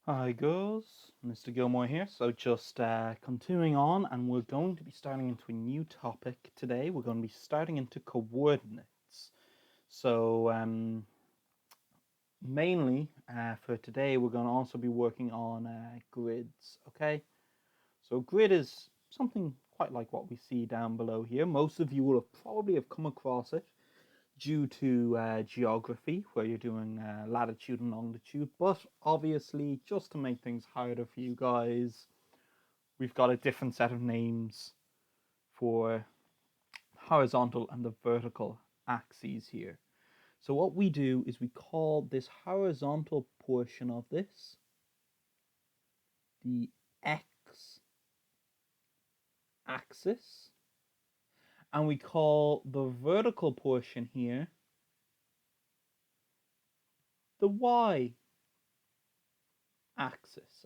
Hi girls, Mr. Gilmore here. So just continuing on, and we're going to be starting into a new topic today. We're going to be starting into coordinates. So mainly for today, we're going to also be working on grids. Okay, so grid is something quite like what we see down below here. Most of you will have probably have come across it due to geography, where you're doing latitude and longitude. But obviously, just to make things harder for you guys, we've got a different set of names for horizontal and the vertical axes here. So what we do is we call this horizontal portion of this the x-axis, and we call the vertical portion here the y-axis,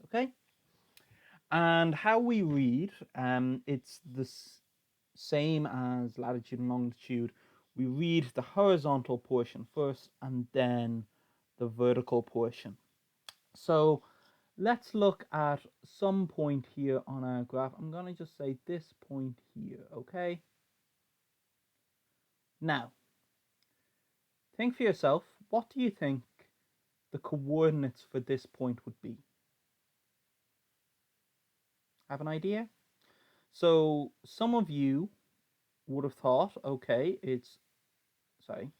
okay? And how we read, it's the same as latitude and longitude. We read the horizontal portion first and then the vertical portion. So let's look at some point here on our graph. I'm going to just say this point here, okay? Now, think for yourself, what do you think the coordinates for this point would be? Have an idea? So some of you would have thought, okay, it's, sorry,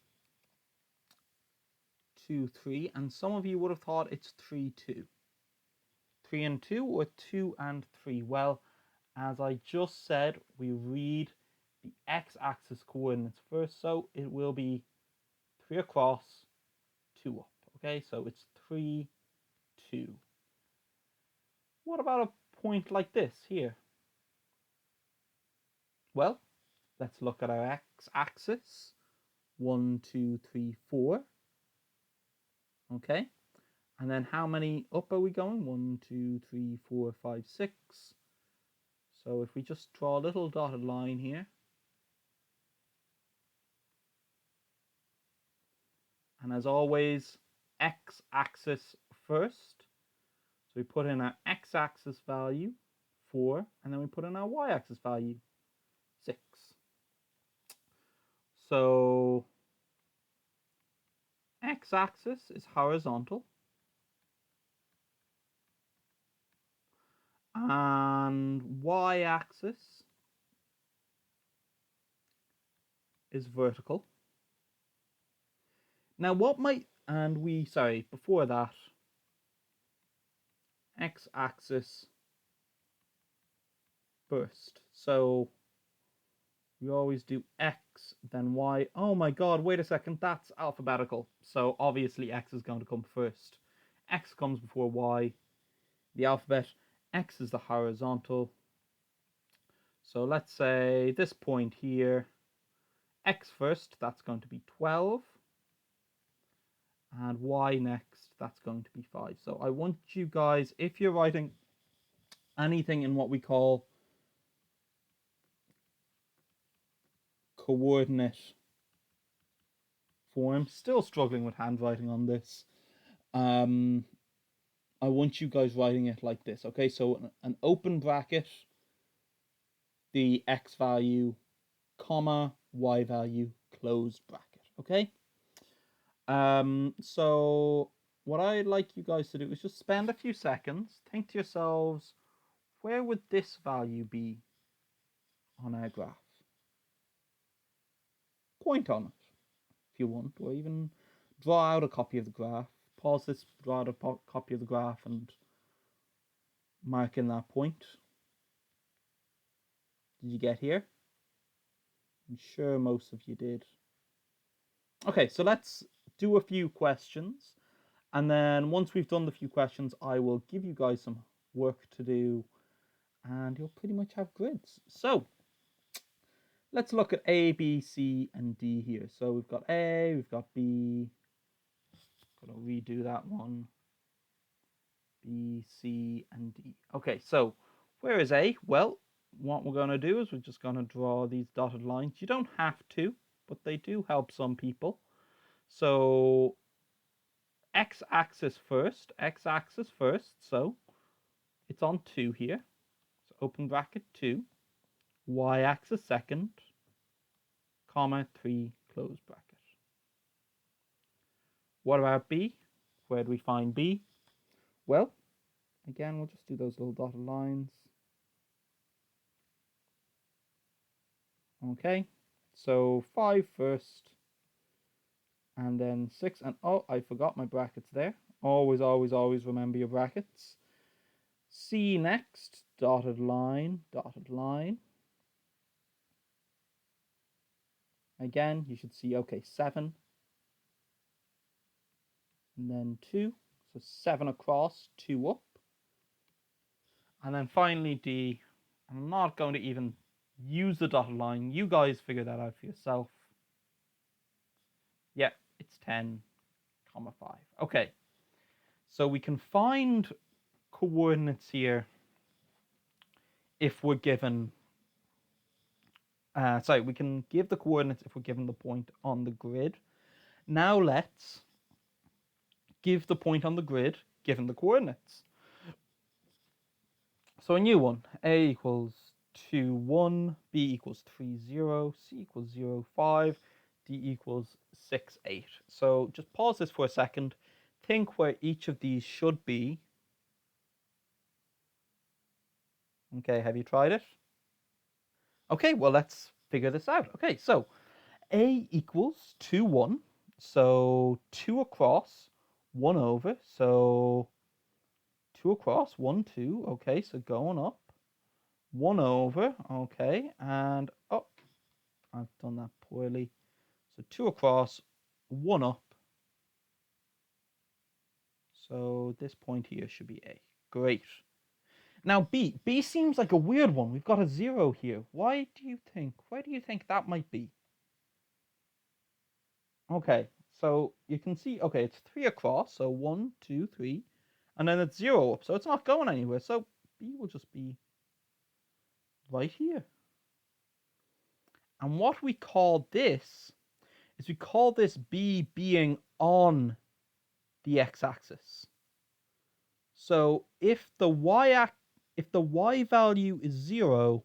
2, 3, and some of you would have thought it's 3, 2. 3 and 2 or 2 and 3? Well, as I just said, we read the x-axis coordinates first, so it will be 3 across, 2 up. Okay, so it's 3, 2. What about a point like this here? Well, let's look at our x-axis. 1, 2, 3, 4. Okay, and then how many up are we going? 1, 2, 3, 4, 5, 6. So if we just draw a little dotted line here, and as always, x-axis first. So we put in our x-axis value, 4, and then we put in our y-axis value, 6. So x-axis is horizontal, and y-axis is vertical. Now what might, and we, sorry, before that, x-axis first. So we always do x, then y. Oh my god, wait a second, that's alphabetical. So obviously x is going to come first. X comes before y. The alphabet, x is the horizontal. So let's say this point here, x first, that's going to be 12. And y next, that's going to be 5. So I want you guys, if you're writing anything in what we call coordinate form, still struggling with handwriting on this, I want you guys writing it like this, okay? So an open bracket, the x value, comma, y value, closed bracket, okay? So what I'd like you guys to do is just spend a few seconds, think to yourselves, where would this value be on our graph? Point on it if you want, or even draw out a copy of the graph. Pause this, draw out a copy of the graph, and mark in that point. Did you get here? I'm sure most of you did. Okay, so let's do a few questions. And then once we've done the few questions, I will give you guys some work to do. And you'll pretty much have grids. So let's look at A, B, C, and D here. So we've got A, we've got B. Gotta redo that one. B, C, and D. Okay, so where is A? Well, what we're going to do is we're just going to draw these dotted lines. You don't have to, but they do help some people. So x-axis first, so it's on 2 here. So open bracket 2, y-axis second, comma 3, close bracket. What about b? Where do we find b? Well, again, we'll just do those little dotted lines. Okay, so 5 first, and then 6, and oh, I forgot my brackets there. Always, always, always remember your brackets. C next, dotted line, dotted line. Again, you should see, okay, 7, and then 2, so 7 across, 2 up. And then finally D, I'm not going to even use the dotted line. You guys figure that out for yourself. Yeah, it's 10, comma 5. Okay, so we can find coordinates here if we're given, we can give the coordinates if we're given the point on the grid. Now let's give the point on the grid given the coordinates. So a new one, A equals 2, 1, B equals 3, 0, C equals 0, 5, D equals 6, 8. So just pause this for a second. Think where each of these should be. Okay, have you tried it? Okay, well, let's figure this out. Okay, so A equals 2, 1. So 2 across, 1 over. So 2 across, 1, 2. Okay, so going up. 1 over. Okay, and oh, I've done that poorly. So 2 across, 1 up. So this point here should be A. Great. Now B. B seems like a weird one. We've got a 0 here. Why do you think that might be? Okay, so you can see, okay, it's 3 across, so 1, 2, 3, and then it's 0 up, so it's not going anywhere. So B will just be right here. And what we call this is we call this B being on the x-axis. So if the y value is 0,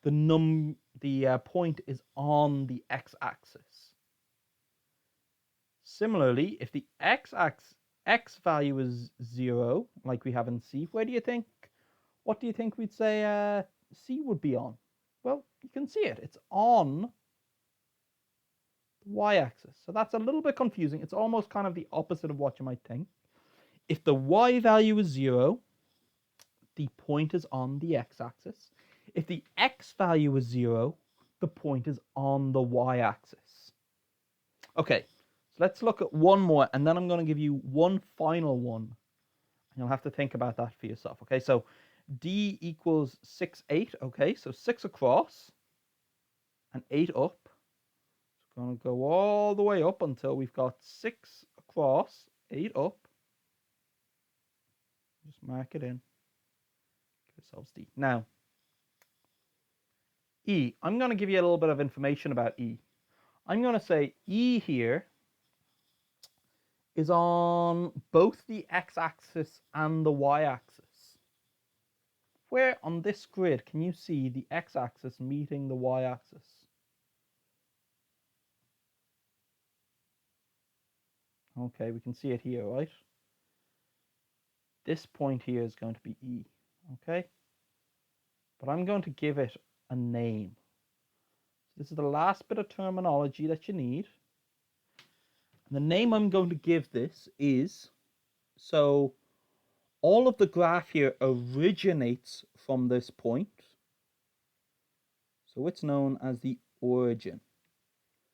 the point is on the x-axis. Similarly, if the x value is 0, like we have in C, what do you think we'd say C would be on? Well, you can see it. It's on the y-axis. So that's a little bit confusing. It's almost kind of the opposite of what you might think. If the y value is 0, the point is on the x-axis. If the x value is 0, the point is on the y-axis. Okay, so let's look at one more, and then I'm going to give you one final one. And you'll have to think about that for yourself. Okay, so D equals 6, 8. Okay, so 6 across and 8 up. It's going to go all the way up until we've got 6 across, 8 up. Just mark it in. Give ourselves D. Now, E. I'm going to give you a little bit of information about E. I'm going to say E here is on both the x-axis and the y-axis. Where on this grid can you see the x-axis meeting the y-axis? Okay, we can see it here, right? This point here is going to be E, okay? But I'm going to give it a name. This is the last bit of terminology that you need. And the name I'm going to give this is, so all of the graph here originates from this point. So it's known as the origin.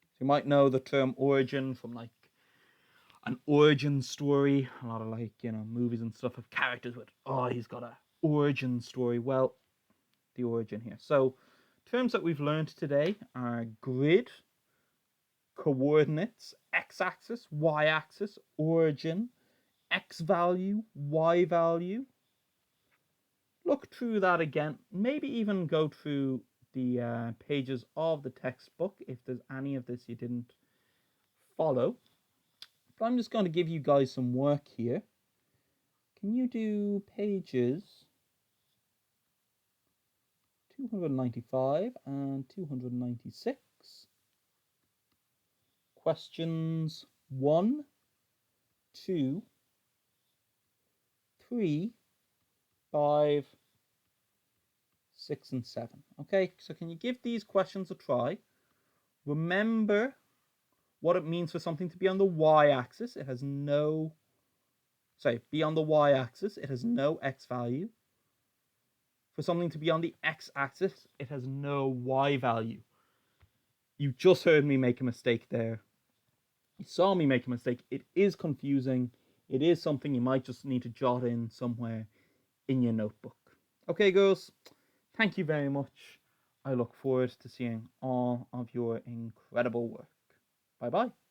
So you might know the term origin from like an origin story. A lot of like, movies and stuff of characters with, oh, he's got a origin story. Well, the origin here. So terms that we've learned today are grid, coordinates, x-axis, y-axis, origin, x value, y value. Look through that again. Maybe even go through the pages of the textbook if there's any of this you didn't follow. But I'm just going to give you guys some work here. Can you do pages 295 and 296? Questions 1, 2, 3, 5, 6, and 7. Okay, so can you give these questions a try? Remember what it means for something to be on the y-axis. It has no, be on the y-axis, it has no x value. For something to be on the x-axis, it has no y value. You just heard me make a mistake there. You saw me make a mistake. It is confusing. It is something you might just need to jot in somewhere in your notebook. Okay, girls, thank you very much. I look forward to seeing all of your incredible work. Bye-bye.